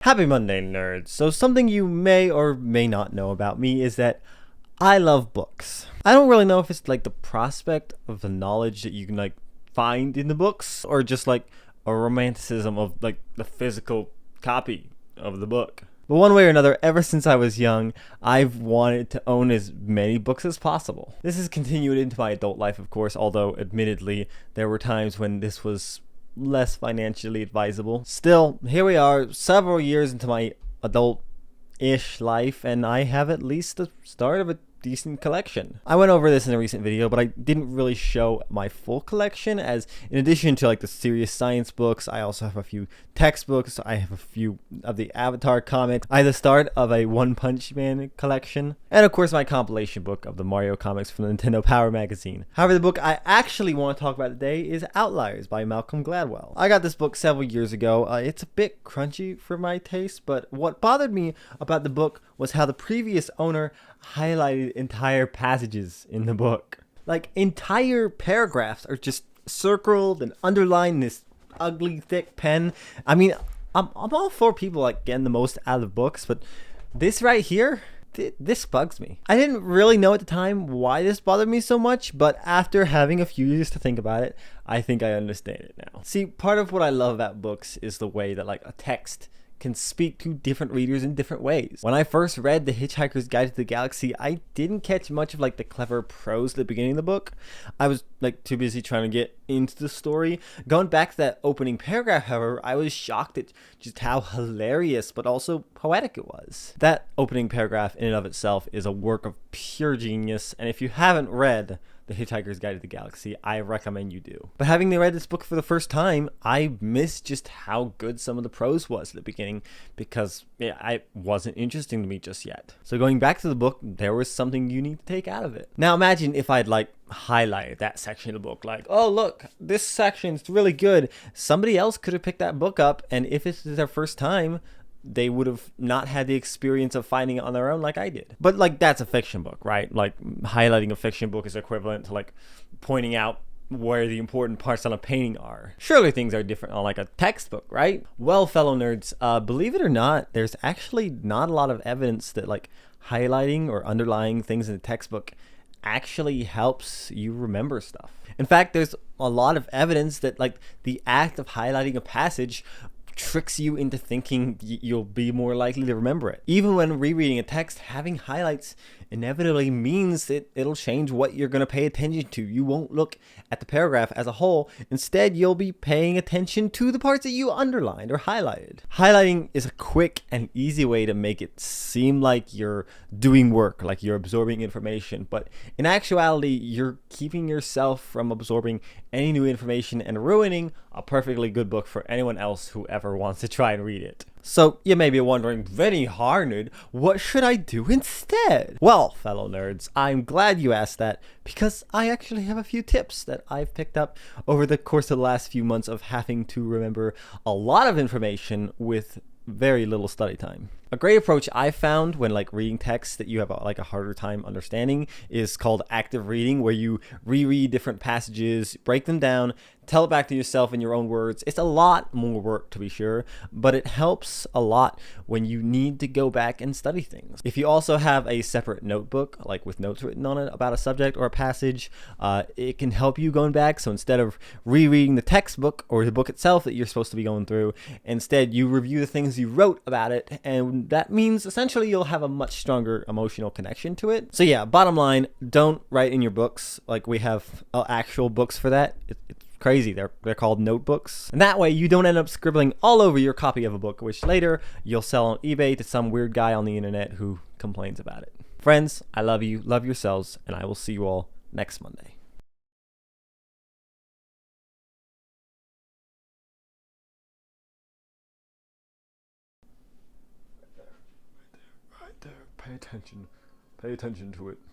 Happy Monday, nerds. So something you may or may not know about me is that I love books. I don't really know if it's like the prospect of the knowledge that you can like find in the books or just like a romanticism of like the physical copy of the book. But one way or another, ever since I was young, I've wanted to own as many books as possible. This has continued into my adult life, of course, although admittedly there were times when this was less financially advisable. Still, here we are, several years into my adult-ish life, and I have at least the start of a decent collection. I went over this in a recent video, but I didn't really show my full collection, as in addition to like the serious science books, I also have a few textbooks, I have a few of the Avatar comics, I have the start of a One Punch Man collection, and of course my compilation book of the Mario comics from the Nintendo Power magazine. However, the book I actually want to talk about today is Outliers by Malcolm Gladwell. I got this book several years ago. It's a bit crunchy for my taste, but what bothered me about the book was how the previous owner highlighted entire passages in the book. Like, entire paragraphs are just circled and underlined in this ugly thick pen. I mean, I'm all for people like getting the most out of books, but this right here, this bugs me. I didn't really know at the time why this bothered me so much, but after having a few years to think about it, I think I understand it now. See, part of what I love about books is the way that like a text can speak to different readers in different ways. When I first read The Hitchhiker's Guide to the Galaxy, I didn't catch much of like the clever prose at the beginning of the book. I was like too busy trying to get into the story. Going back to that opening paragraph, however, I was shocked at just how hilarious but also poetic it was. That opening paragraph in and of itself is a work of pure genius, and if you haven't read The Hitchhiker's Guide to the Galaxy, I recommend you do. But having read this book for the first time, I missed just how good some of the prose was at the beginning because it wasn't interesting to me just yet. So going back to the book, there was something you need to take out of it. Now imagine if I'd like highlighted that section of the book, like, oh look, this section's really good. Somebody else could have picked that book up, and if it's their first time, they would have not had the experience of finding it on their own like I did. But like, that's a fiction book, right? Like, highlighting a fiction book is equivalent to like pointing out where the important parts on a painting are. Surely things are different on like a textbook, right? Well, fellow nerds, believe it or not, there's actually not a lot of evidence that like highlighting or underlying things in the textbook actually helps you remember stuff. In fact, there's a lot of evidence that like the act of highlighting a passage tricks you into thinking you'll be more likely to remember it. Even when rereading a text, having highlights inevitably means that it'll change what you're going to pay attention to. You won't look at the paragraph as a whole. Instead, you'll be paying attention to the parts that you underlined or highlighted. Highlighting is a quick and easy way to make it seem like you're doing work, like you're absorbing information, but in actuality, you're keeping yourself from absorbing any new information and ruining a perfectly good book for anyone else who ever wants to try and read it. So you may be wondering, very hard, nerd, what should I do instead? Well, fellow nerds, I'm glad you asked that, because I actually have a few tips that I've picked up over the course of the last few months of having to remember a lot of information with very little study time. A great approach I found when like reading texts that you have like a harder time understanding is called active reading, where you reread different passages, break them down, tell it back to yourself in your own words. It's a lot more work, to be sure, but it helps a lot when you need to go back and study things. If you also have a separate notebook, like with notes written on it about a subject or a passage, it can help you going back. So instead of rereading the textbook or the book itself that you're supposed to be going through, instead you review the things you wrote about it, and that means essentially you'll have a much stronger emotional connection to it. So yeah, bottom line, don't write in your books. Like, we have actual books for that. It's crazy. They're called notebooks. And that way you don't end up scribbling all over your copy of a book, which later you'll sell on eBay to some weird guy on the internet who complains about it. Friends, I love you, love yourselves, and I will see you all next Monday. Right there. Pay attention. Pay attention to it.